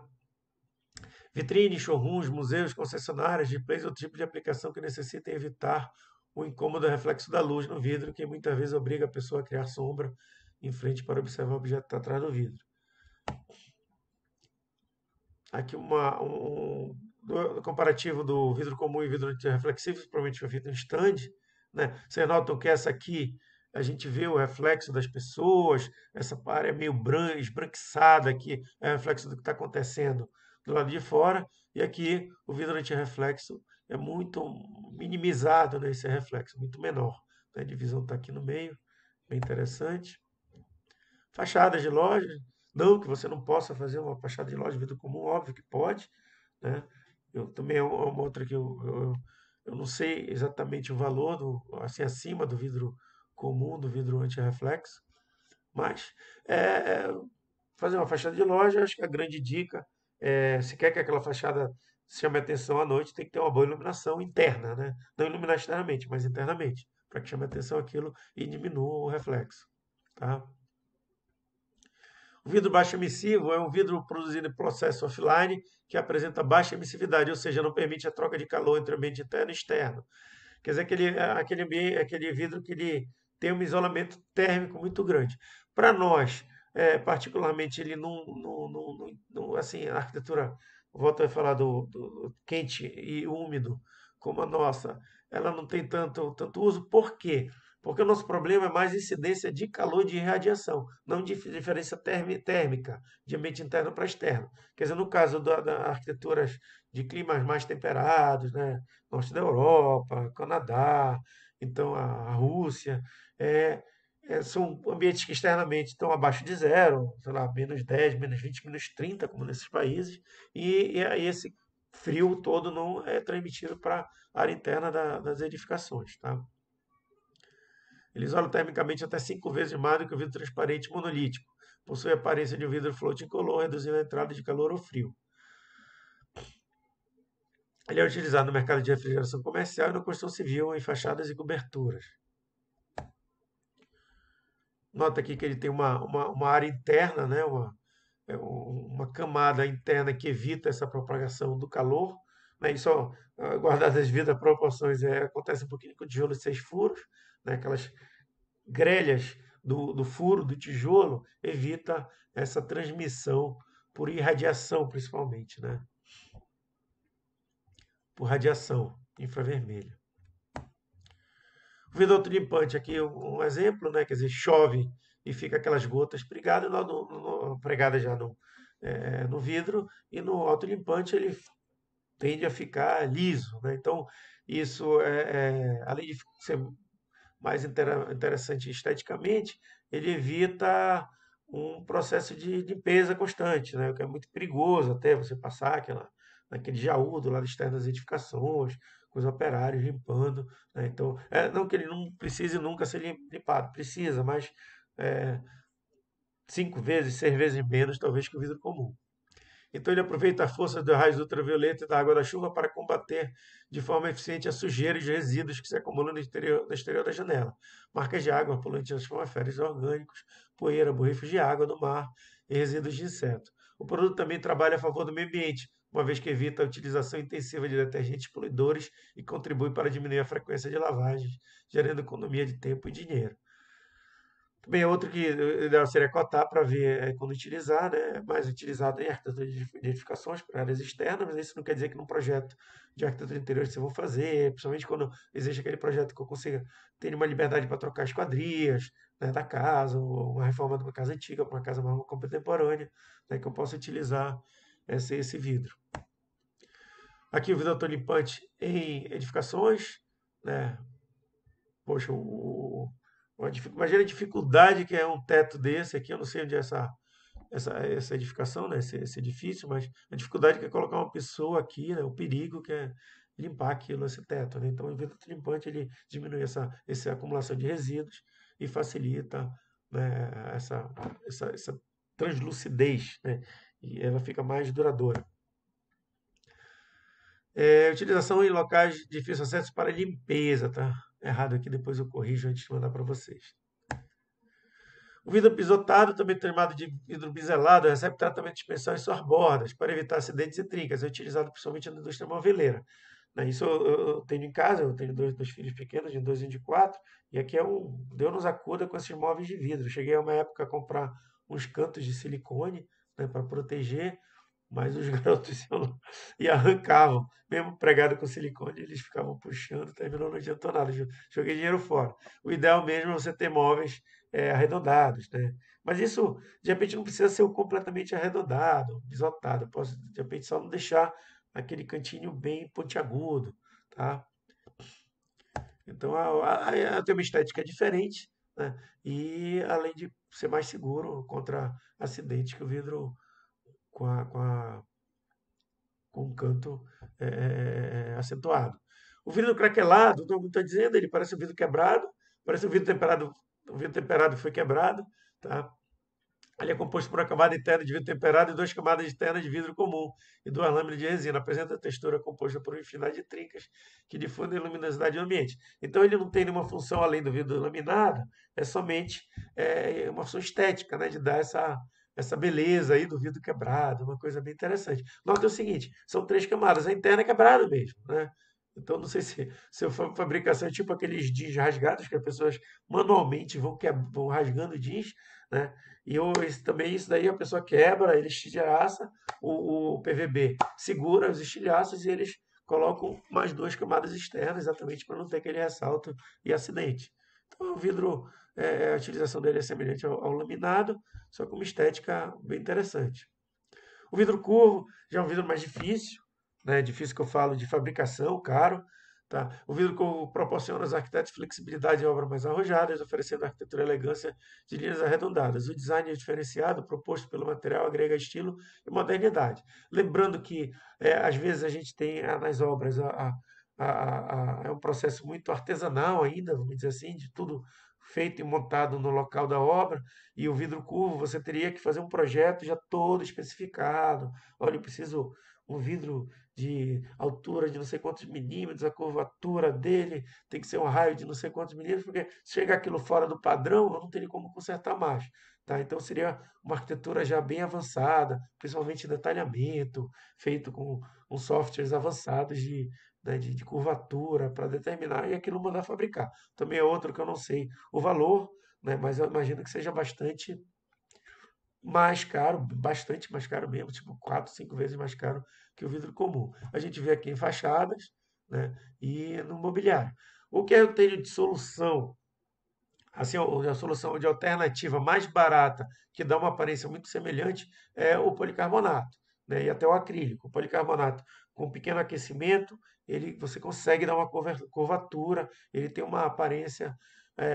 Vitrines, showrooms, museus, concessionárias, displays ou tipo de aplicação que necessitem evitar o incômodo reflexo da luz no vidro, que muitas vezes obriga a pessoa a criar sombra em frente para observar o objeto que está atrás do vidro. Aqui do comparativo do vidro comum e vidro reflexivo, provavelmente foi feito em stand, né? Vocês notam que essa aqui a gente vê o reflexo das pessoas, essa área meio esbranquiçada aqui é o reflexo do que está acontecendo do lado de fora, e aqui o vidro antirreflexo é muito minimizado, né, esse reflexo, muito menor. Né? A divisão está aqui no meio, bem interessante. Fachadas de lojas, não que você não possa fazer uma fachada de loja de vidro comum, óbvio que pode, né? Eu também é uma outra que eu não sei exatamente o valor assim acima do vidro comum, do vidro antirreflexo, mas é, fazer uma fachada de loja, acho que a grande dica se quer que aquela fachada chame atenção à noite, tem que ter uma boa iluminação interna, né? Não iluminar externamente, mas internamente, para que chame atenção aquilo e diminua o reflexo, tá? O vidro baixo emissivo é um vidro produzido em processo offline que apresenta baixa emissividade, ou seja, não permite a troca de calor entre o ambiente interno e externo. Quer dizer, aquele vidro que ele tem um isolamento térmico muito grande. Para nós, particularmente, ele assim, a arquitetura, volto a falar do quente e úmido, como a nossa, ela não tem tanto uso. Por quê? Porque o nosso problema é mais incidência de calor e de radiação, não de diferença térmica de ambiente interno para externo. Quer dizer, no caso da arquiteturas de climas mais temperados, né? Norte da Europa, Canadá, então a Rússia, são ambientes que externamente estão abaixo de zero, sei lá, -10, -20, -30, como nesses países, e aí esse frio todo não é transmitido para a área interna das edificações, tá? Ele isola termicamente até 5 vezes mais do que o vidro transparente monolítico. Possui a aparência de um vidro float incolor, reduzindo a entrada de calor ou frio. Ele é utilizado no mercado de refrigeração comercial e na construção civil, em fachadas e coberturas. Nota aqui que ele tem uma área interna, né? Uma camada interna que evita essa propagação do calor. Né? Isso, guardadas as devidas proporções, acontece um pouquinho com o tijolo de 6 furos, né? Aquelas grelhas do furo do tijolo evita essa transmissão por irradiação, principalmente, né? Por radiação infravermelha. O vidro autolimpante aqui um exemplo, né? Quer dizer, chove e fica aquelas gotas pregadas, pregadas já no vidro, e no autolimpante ele tende a ficar liso, né? Então, isso, além de ser mais interessante esteticamente, ele evita um processo de limpeza constante, né? O que é muito perigoso até você passar naquele jaú do lado externo das edificações, com os operários limpando, né? Então, não que ele não precise nunca ser limpado, precisa, mas 5 vezes, 6 vezes menos, talvez, que o vidro comum. Então ele aproveita a força dos raios ultravioleta e da água da chuva para combater de forma eficiente a sujeira e os resíduos que se acumulam no exterior da janela. Marcas de água, poluentes atmosféricos orgânicos, poeira, borrifas de água do mar e resíduos de inseto. O produto também trabalha a favor do meio ambiente, uma vez que evita a utilização intensiva de detergentes poluidores e contribui para diminuir a frequência de lavagens, gerando economia de tempo e dinheiro. Também é outro que o ideal seria cotar para ver quando utilizar, né? É mais utilizado em arquitetura de edificações para áreas externas, mas isso não quer dizer que num projeto de arquitetura interior você vou fazer, principalmente quando existe aquele projeto que eu consiga ter uma liberdade para trocar esquadrias, né, da casa, ou uma reforma de uma casa antiga para uma casa mais contemporânea, né, que eu possa utilizar esse vidro. Aqui o vidro autolimpante em edificações, né? Poxa, imagina a dificuldade que é um teto desse aqui. Eu não sei onde é essa edificação, né? Esse edifício, mas a dificuldade que é colocar uma pessoa aqui, né? O perigo que é limpar aquilo, esse teto, né? Então, o vidro limpante ele diminui essa acumulação de resíduos e facilita, né, essa translucidez, né? E ela fica mais duradoura. Utilização em locais de difícil acesso para limpeza, tá? Errado aqui, depois eu corrijo antes de mandar para vocês. O vidro pisotado, também chamado de vidro biselado, recebe tratamento de inspeção em suas bordas para evitar acidentes e trincas. É utilizado principalmente na indústria moveleira. Né? Isso eu tenho em casa, eu tenho dois filhos pequenos, de 2 e de 4, e aqui Deus nos acuda com esses móveis de vidro. Cheguei a uma época a comprar uns cantos de silicone, né, para proteger, mas os garotos e arrancavam, mesmo pregado com silicone, eles ficavam puxando, terminou, não adiantou nada, joguei dinheiro fora. O ideal mesmo é você ter móveis arredondados, né? Mas isso, de repente, não precisa ser completamente arredondado, bisotado. Posso, de repente, só não deixar aquele cantinho bem pontiagudo, tá? Então, tem uma estética diferente, né? E além de ser mais seguro contra acidentes que o vidro com com um canto acentuado. O vidro craquelado, todo mundo está dizendo, ele parece um vidro quebrado, parece um vidro temperado, um vidro temperado que foi quebrado, tá? Ele é composto por uma camada interna de vidro temperado e duas camadas externas de vidro comum e duas lâminas de resina. Apresenta textura composta por uma infinidade de trincas que difundem a luminosidade do ambiente. Então ele não tem nenhuma função além do vidro laminado, é somente uma função estética, né, de dar essa beleza aí do vidro quebrado, uma coisa bem interessante. Nota o seguinte, são três camadas, a interna é quebrada mesmo, né? Então, não sei se a fabricação é tipo aqueles jeans rasgados que as pessoas manualmente vão rasgando jeans, né? E também isso daí a pessoa quebra, ele estilhaça o PVB, segura os estilhaços e eles colocam mais duas camadas externas, exatamente para não ter aquele ressalto e acidente. Então, o vidro, a utilização dele é semelhante ao laminado, só com uma estética bem interessante. O vidro curvo já é um vidro mais difícil, né? Difícil que eu falo de fabricação, caro. Tá? O vidro curvo proporciona aos arquitetos flexibilidade e obras mais arrojadas, oferecendo arquitetura e elegância de linhas arredondadas. O design é diferenciado, proposto pelo material, agrega estilo e modernidade. Lembrando que, às vezes, a gente tem nas obras é um processo muito artesanal ainda, vamos dizer assim, de tudo feito e montado no local da obra, e o vidro curvo, você teria que fazer um projeto já todo especificado. Olha, eu preciso um vidro de altura de não sei quantos milímetros, a curvatura dele tem que ser um raio de não sei quantos milímetros, porque se chegar aquilo fora do padrão, eu não teria como consertar mais. Tá? Então seria uma arquitetura já bem avançada, principalmente detalhamento, feito com softwares avançados de curvatura para determinar e aquilo mandar fabricar. Também é outro que eu não sei o valor, né, mas eu imagino que seja bastante mais caro mesmo, tipo 4, 5 vezes mais caro que o vidro comum. A gente vê aqui em fachadas, né, e no mobiliário. O que eu tenho de solução, assim, a solução de alternativa mais barata, que dá uma aparência muito semelhante, é o policarbonato, né, e até o acrílico. O policarbonato com pequeno aquecimento, você consegue dar uma curvatura, ele tem uma aparência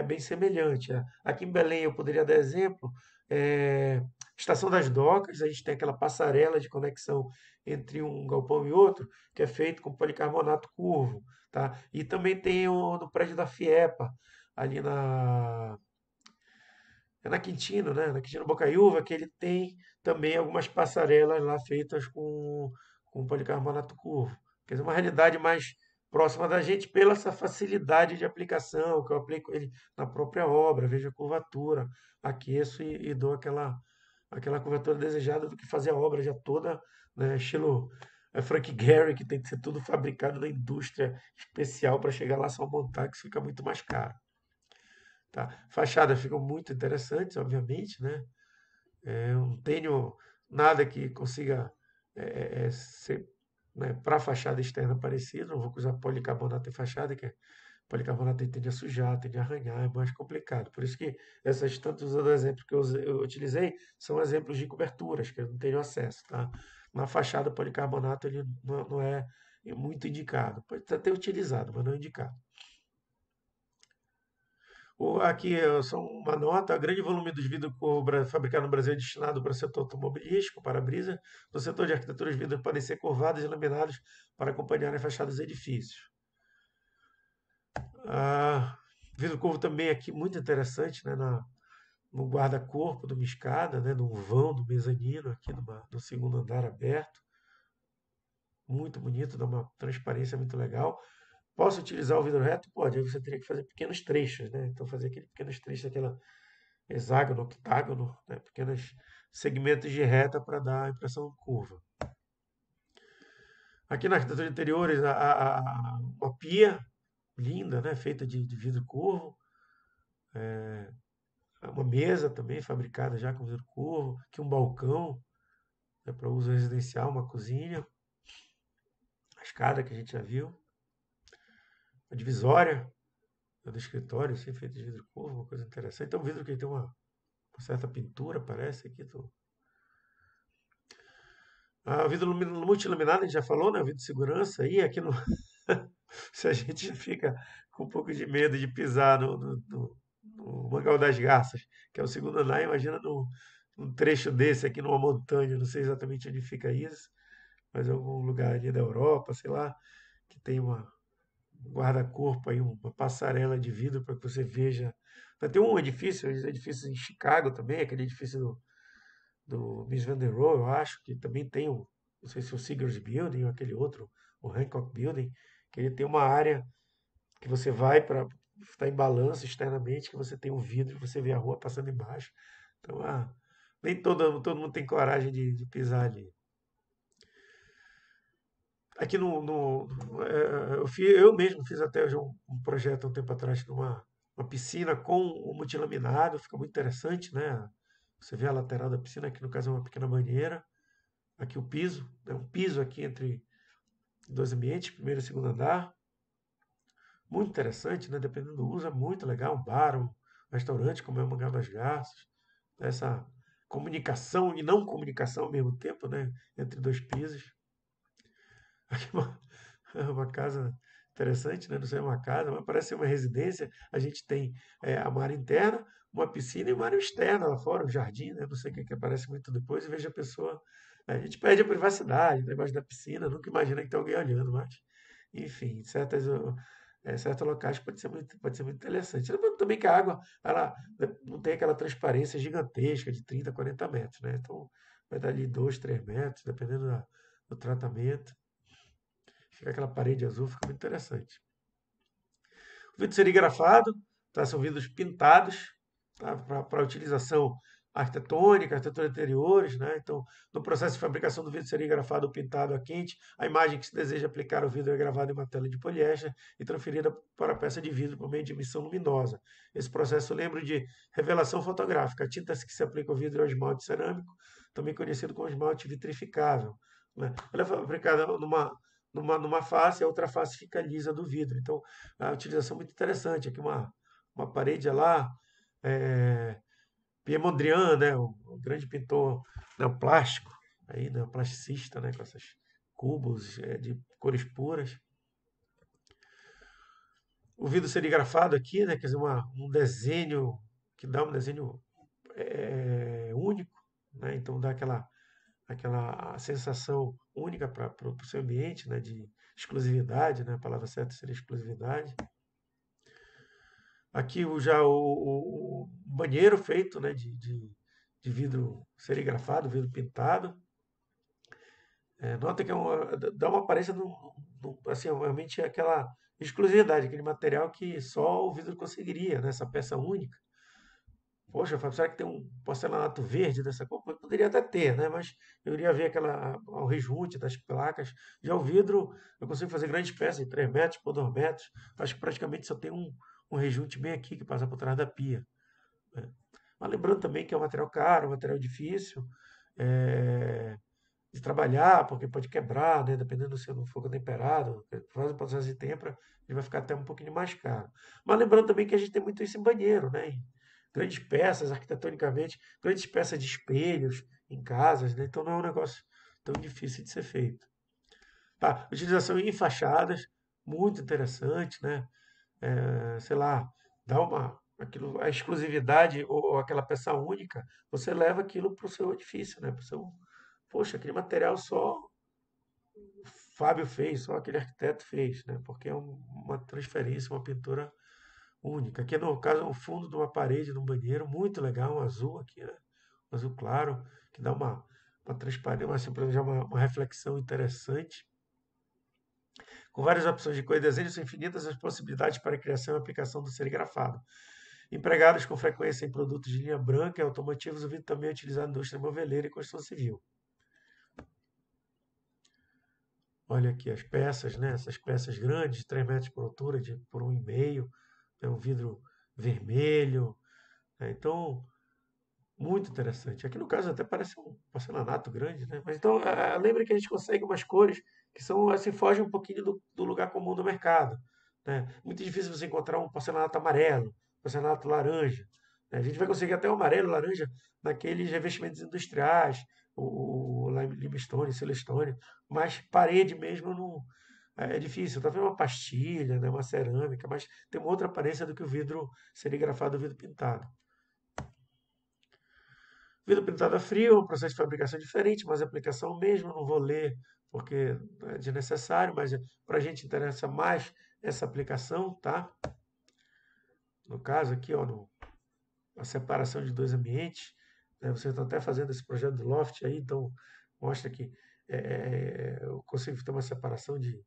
bem semelhante. Né? Aqui em Belém eu poderia dar exemplo, é, Estação das Docas, a gente tem aquela passarela de conexão entre um galpão e outro, que é feito com policarbonato curvo. Tá? E também tem no prédio da FIEPA, ali na Quintino, né? Na Quintino Bocaiúva, que ele tem também algumas passarelas lá feitas com policarbonato curvo. Quer dizer, uma realidade mais próxima da gente pela essa facilidade de aplicação, que eu aplico ele na própria obra, vejo a curvatura, aqueço e dou aquela curvatura desejada do que fazer a obra já toda, né? Estilo Frank Gehry, que tem que ser tudo fabricado na indústria especial para chegar lá só montar, que isso fica muito mais caro. Tá? Fachadas ficam muito interessantes, obviamente, né? Eu não tenho nada que consiga ser, né, para fachada externa parecido. Não vou usar policarbonato em fachada, que policarbonato tende a sujar, tende a arranhar, é mais complicado. Por isso que essas tantos os exemplos que eu utilizei são exemplos de coberturas, que eu não tenho acesso, tá? Na fachada, policarbonato ele não é muito indicado. Pode até ter utilizado, mas não é indicado. Aqui só uma nota: grande volume dos vidros fabricados no Brasil é destinado para o setor automobilístico, para-brisa. No setor de arquitetura, os vidros podem ser curvados e laminados para acompanhar as fachadas dos edifícios. Ah, vidro curvo também aqui muito interessante, né, no guarda-corpo de uma escada, né, no vão do mezanino, aqui no segundo andar aberto. Muito bonito, dá uma transparência muito legal. Posso utilizar o vidro reto? Pode, aí você teria que fazer pequenos trechos, né? Então fazer aqueles pequenos trechos, aquela hexágono, octágono, né? Pequenos segmentos de reta para dar a impressão curva. Aqui na arquitetura de interiores, uma pia linda, né? Feita de vidro curvo. Uma mesa também fabricada já com vidro curvo. Aqui um balcão, né, para uso residencial, uma cozinha. A escada que a gente já viu. A divisória, né, do escritório, assim, feita de vidro curvo, uma coisa interessante. Então, um vidro que tem uma certa pintura, parece aqui. O vidro multilaminado, a gente já falou, né? O vidro de segurança. E aqui no. Se a gente fica com um pouco de medo de pisar no Mangal das Garças, que é o segundo andar, imagina num trecho desse aqui numa montanha, não sei exatamente onde fica isso, mas é algum lugar ali da Europa, sei lá, que tem um guarda-corpo aí, uma passarela de vidro para que você veja. Vai ter um edifício em Chicago também, aquele edifício do Miss Van der Rohe, eu acho, que também tem não sei se o Seegers Building ou aquele outro, o Hancock Building, que ele tem uma área que você vai para estar em balanço externamente, que você tem um vidro, você vê a rua passando embaixo. Então, nem todo mundo tem coragem de pisar ali. Aqui eu mesmo fiz até já um projeto há um tempo atrás numa uma piscina com o multilaminado, fica muito interessante, né? Você vê a lateral da piscina, que no caso é uma pequena banheira. Aqui o piso, né? Um piso aqui entre dois ambientes, primeiro e segundo andar. Muito interessante, né? Dependendo do uso, é muito legal. Um bar, um restaurante, como é o Mangá das Garças. Essa comunicação e não comunicação ao mesmo tempo, né? Entre dois pisos. Aqui uma casa interessante, né? Não sei, é uma casa, mas parece ser uma residência. A gente tem a uma área interna, uma piscina e uma área externa lá fora, um jardim, né? Não sei o que aparece muito depois e veja a pessoa. A gente perde a privacidade debaixo da piscina, nunca imagina que tem alguém olhando, mas, enfim, certos locais pode ser muito interessante. Lembrando também que a água ela não tem aquela transparência gigantesca de 30, 40 metros, né? Então vai dar ali 2, 3 metros, dependendo do tratamento. Fica aquela parede azul, fica muito interessante. O vidro serigrafado, tá? São vidros pintados, tá? Para utilização arquitetônica, arquitetura de interiores, né? Então, no processo de fabricação do vidro serigrafado ou pintado a quente, a imagem que se deseja aplicar ao vidro é gravada em uma tela de poliéster e transferida para a peça de vidro por meio de emissão luminosa. Esse processo lembra de revelação fotográfica. A tinta que se aplica ao vidro é o esmalte cerâmico, também conhecido como esmalte vitrificável, né? Ela é fabricada numa face, a outra face fica lisa do vidro. Então, a utilização muito interessante. Aqui uma parede lá, é, Pierre Mondrian, né, o grande pintor neoplástico, aí, neoplasticista, né, com esses cubos de cores puras. O vidro serigrafado aqui, né, quer dizer, um desenho que dá um desenho único, né, então dá aquela sensação única para o seu ambiente, né, de exclusividade, né, a palavra certa seria exclusividade. Aqui o banheiro feito, né, de vidro serigrafado, vidro pintado. Nota que dá uma aparência, assim, realmente aquela exclusividade, aquele material que só o vidro conseguiria, né, essa peça única. Poxa, Fábio, será que tem um porcelanato verde dessa cor? Poderia até ter, né? Mas eu iria ver o rejunte das placas. Já o vidro, eu consigo fazer grandes peças de 3 metros por 2 metros. Acho que praticamente só tem um rejunte bem aqui que passa por trás da pia, né? Mas lembrando também que é um material caro, um material difícil é, de trabalhar, porque pode quebrar, né? Dependendo se não for temperado, faz o processo de tempera, ele vai ficar até um pouquinho mais caro. Mas lembrando também que a gente tem muito isso em banheiro, né? Em grandes peças, arquitetonicamente, grandes peças de espelhos em casas, né? Então não é um negócio tão difícil de ser feito. Tá? Utilização em fachadas, muito interessante, né? Sei lá, dá a exclusividade ou aquela peça única, você leva aquilo para o seu edifício, né? Pro seu, poxa, aquele material só o Fábio fez, só aquele arquiteto fez, né? Porque é uma transferência, uma pintura única. Aqui no caso, o fundo de uma parede, de um banheiro, muito legal, um azul aqui, né? Um azul claro, que dá uma transparência, assim, uma reflexão interessante. Com várias opções de cor e desenho, são infinitas as possibilidades para a criação e aplicação do serigrafado. Empregados com frequência em produtos de linha branca e automotivos, o vidro também é utilizado na indústria moveleira e construção civil. Olha aqui as peças, né? Essas peças grandes, de 3 metros por altura, por 1,5, é um vidro vermelho, né? Então, muito interessante. Aqui no caso até parece um porcelanato grande, né? Mas então, lembre que a gente consegue umas cores que são assim, fogem um pouquinho do lugar comum do mercado, né? Muito difícil você encontrar um porcelanato amarelo, porcelanato laranja, né? A gente vai conseguir até o amarelo, laranja, naqueles revestimentos industriais, o limestone, silestone, mas parede mesmo não é difícil. Talvez uma pastilha, né? Uma cerâmica, mas tem uma outra aparência do que o vidro serigrafado, o vidro pintado. Vidro pintado a frio, um processo de fabricação diferente, mas a aplicação mesmo, não vou ler porque é desnecessário, mas para a gente interessa mais essa aplicação, tá? No caso aqui, ó, a separação de dois ambientes, né? Vocês estão até fazendo esse projeto do loft aí, então mostra que eu consigo ter uma separação de,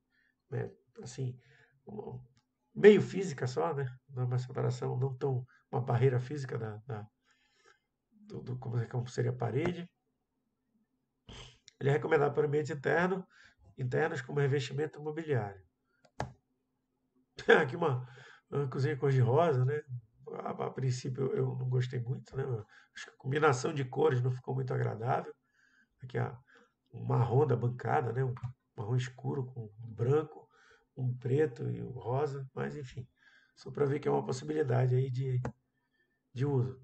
né, assim, meio física só, né? Não é uma separação, não tão uma barreira física como seria a parede. Ele é recomendado para ambientes internos como revestimento imobiliário. Aqui uma cozinha cor-de-rosa, né? A princípio eu não gostei muito, né? Acho que a combinação de cores não ficou muito agradável. Aqui um marrom da bancada, né? Um marrom escuro com um branco, um preto e um rosa, mas enfim, só para ver que é uma possibilidade aí de uso.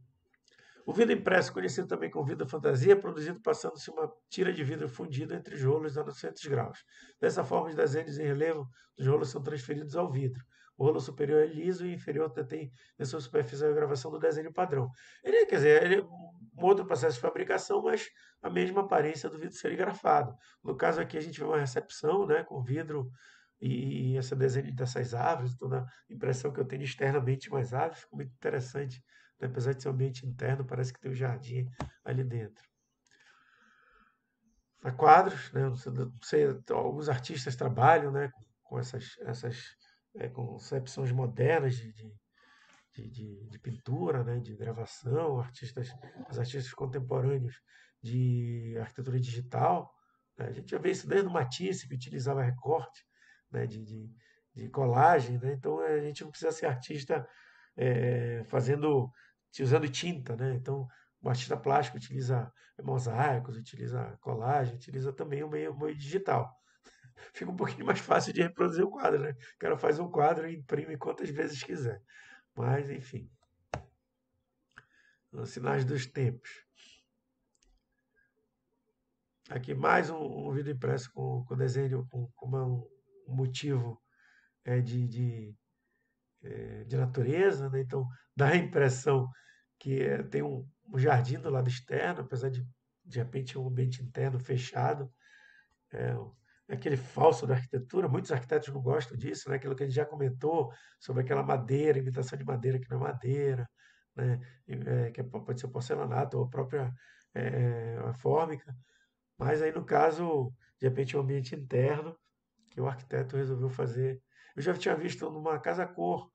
O vidro impresso, conhecido também como vidro fantasia, é produzido passando-se uma tira de vidro fundido entre os rolos a 900 graus. Dessa forma, os desenhos em relevo dos rolos são transferidos ao vidro. O rolo superior é liso e o inferior tem em sua superfície a gravação do desenho padrão. Ele, quer dizer, ele é um outro processo de fabricação, mas a mesma aparência do vidro serigrafado. No caso aqui, a gente vê uma recepção, né, com vidro e esse desenho dessas árvores, toda a impressão que eu tenho externamente de umas árvores, ficou muito interessante, né? Apesar de ser um ambiente interno, parece que tem um jardim ali dentro. Há quadros, né? Não sei, alguns artistas trabalham, né, com essas concepções modernas de pintura, né, de gravação, os artistas contemporâneos de arquitetura digital, né? A gente já vê isso desde o Matisse, que utilizava recorte, né, de colagem, né? Então a gente não precisa ser artista usando tinta, né? Então o artista plástico utiliza mosaicos, utiliza colagem, utiliza também o meio digital. Fica um pouquinho mais fácil de reproduzir o quadro, né? O cara faz um quadro e imprime quantas vezes quiser. Mas, enfim, são sinais dos tempos. Aqui mais um vídeo impresso com desenho, com um motivo de natureza, né? Então dá a impressão que tem um jardim do lado externo, apesar de repente um ambiente interno fechado. É, aquele falso da arquitetura, muitos arquitetos não gostam disso, né? Aquilo que a gente já comentou sobre aquela madeira, imitação de madeira que não é madeira, né? Que pode ser porcelanato ou a própria a fórmica, mas aí no caso, de repente, um ambiente interno que o arquiteto resolveu fazer. Eu já tinha visto numa casa-cor,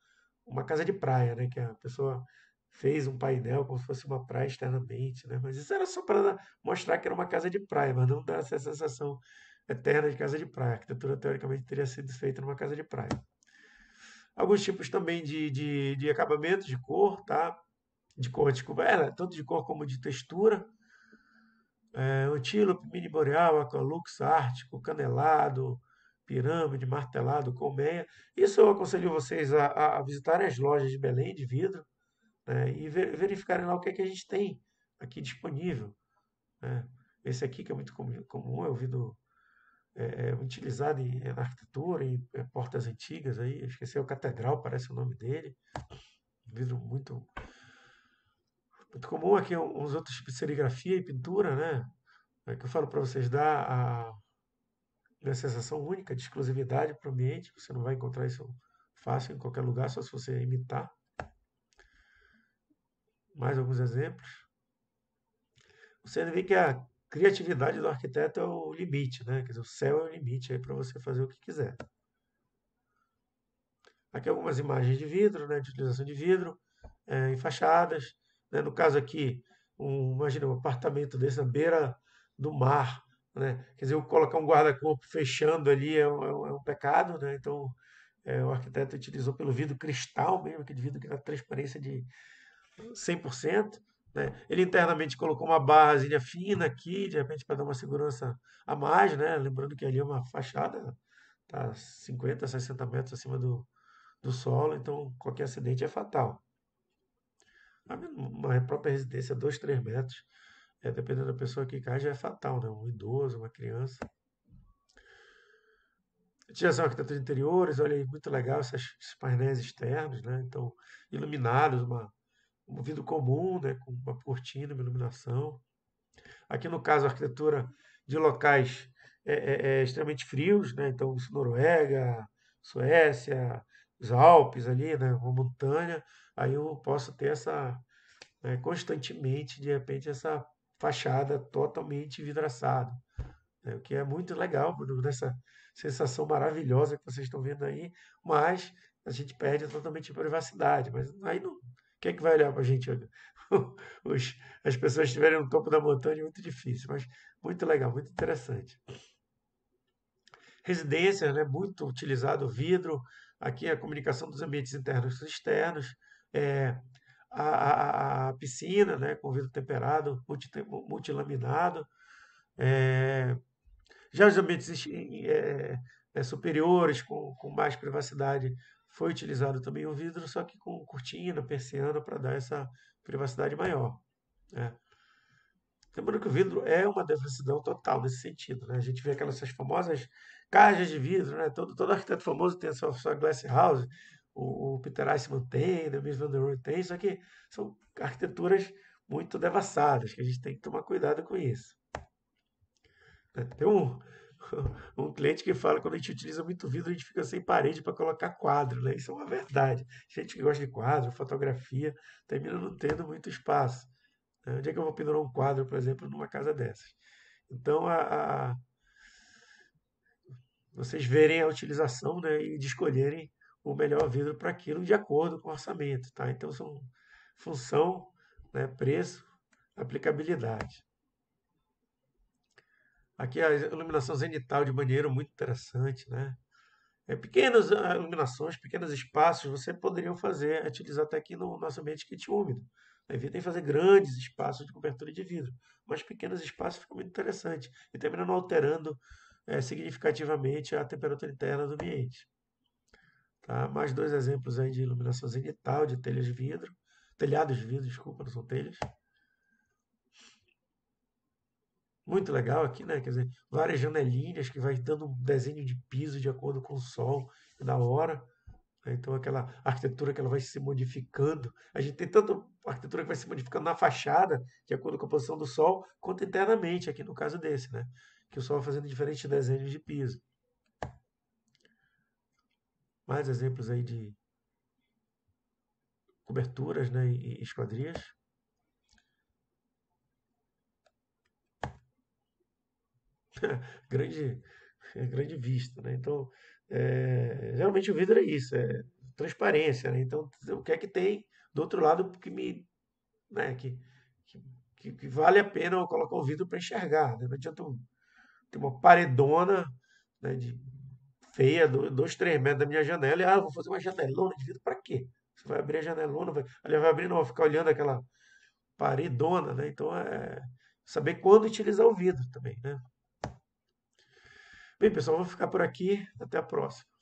uma casa de praia, né? Que a pessoa fez um painel como se fosse uma praia externamente, né? Mas isso era só para mostrar que era uma casa de praia, mas não dá essa sensação eterna de casa de praia. A arquitetura, teoricamente, teria sido feita numa casa de praia. Alguns tipos também de acabamento, de cor, tá? De cor, desculpa, tanto de cor como de textura. Antílope, mini boreal, aqualux, ártico, canelado, pirâmide, martelado, colmeia. Isso eu aconselho vocês a visitarem as lojas de Belém de vidro, né, e verificarem lá o que é que a gente tem aqui disponível, né. Esse aqui que é muito comum, é o vidro utilizado na arquitetura, em portas antigas aí, eu esqueci, é o Catedral, parece o nome dele. Vidro muito comum aqui, uns outros tipos de serigrafia e pintura, né? É que eu falo para vocês, dá uma sensação única de exclusividade para o ambiente. Você não vai encontrar isso fácil em qualquer lugar, só se você imitar. Mais alguns exemplos. Você vê que a criatividade do arquiteto é o limite, né? Quer dizer, o céu é o limite aí para você fazer o que quiser. Aqui algumas imagens de vidro, né? De utilização de vidro em fachadas. Né? No caso aqui, imagina um apartamento desse na beira do mar, né? Quer dizer, eu colocar um guarda-corpo fechando ali é um pecado, né? Então, o arquiteto utilizou pelo vidro cristal mesmo, aquele vidro que dá transparência de 100%. Né? Ele internamente colocou uma barrazinha fina aqui, de repente para dar uma segurança a mais, né? Lembrando que ali é uma fachada, tá 50, 60 metros acima do solo, então qualquer acidente é fatal. Uma própria residência, 2, 3 metros, dependendo da pessoa que cai, já é fatal, né? Um idoso, uma criança. Utilização de arquitetura de interiores, olha aí, muito legal esses painéis externos, né? Então, iluminados, um vidro comum, né? Com uma cortina, uma iluminação. Aqui no caso, a arquitetura de locais extremamente frios, né? Então, Noruega, Suécia, os Alpes ali, né? Uma montanha. Aí eu posso ter constantemente, de repente, essa fachada totalmente vidraçada, né? O que é muito legal, nessa sensação maravilhosa que vocês estão vendo aí, mas a gente perde totalmente a privacidade. Mas aí não, quem é que vai olhar para a gente? As pessoas estiverem no topo da montanha é muito difícil, mas muito legal, muito interessante. Residências, né? Muito utilizado o vidro, aqui a comunicação dos ambientes internos e externos, é, a piscina, né? Com vidro temperado, multilaminado. É, já os ambientes superiores, com mais privacidade, foi utilizado também o vidro, só que com cortina, persiana, para dar essa privacidade maior, né? Lembrando que o vidro é uma devassidão total nesse sentido, né? A gente vê essas famosas caixas de vidro, né? Todo arquiteto famoso tem a sua glass house, o Peter Eisenman tem, né? O Mies van der Rohe tem, só que são arquiteturas muito devassadas, que a gente tem que tomar cuidado com isso, né? Tem um cliente que fala que quando a gente utiliza muito vidro, a gente fica sem parede para colocar quadro, né? Isso é uma verdade. Gente que gosta de quadro, fotografia, termina não tendo muito espaço, né? Onde é que eu vou pendurar um quadro, por exemplo, numa casa dessas? Então, vocês verem a utilização, né, e de escolherem o melhor vidro para aquilo de acordo com o orçamento, tá? Então, são função, né, preço, aplicabilidade. Aqui a iluminação zenital de banheiro, muito interessante, né? Pequenas iluminações, pequenos espaços, você poderiam fazer, utilizar até aqui no nosso ambiente kit úmido. Evitem fazer grandes espaços de cobertura de vidro, mas pequenos espaços ficam muito interessantes e terminam não alterando significativamente a temperatura interna do ambiente. Tá? Mais dois exemplos aí de iluminação zenital, de telhas de vidro, telhados de vidro, desculpa, não são telhas. Muito legal aqui, né? Quer dizer, várias janelinhas que vai dando um desenho de piso de acordo com o sol da hora, né? Então, aquela arquitetura que ela vai se modificando. A gente tem tanto arquitetura que vai se modificando na fachada, de acordo com a posição do sol, quanto internamente, aqui no caso desse, né? Que o sol vai fazendo diferentes desenhos de piso. Mais exemplos aí de coberturas, né? E esquadrias. Grande, grande vista, né? Então, geralmente o vidro é isso, é transparência, né? Então, o que é que tem do outro lado que né, que vale a pena eu colocar o vidro para enxergar, né? Não adianta ter uma paredona, né, de feia, 2, 3 metros da minha janela, e vou fazer uma janelona de vidro para quê? Você vai abrir a janelona, ali vai abrir, não, vai ficar olhando aquela paredona, né? Então é saber quando utilizar o vidro também, né? Bem, pessoal, vou ficar por aqui. Até a próxima.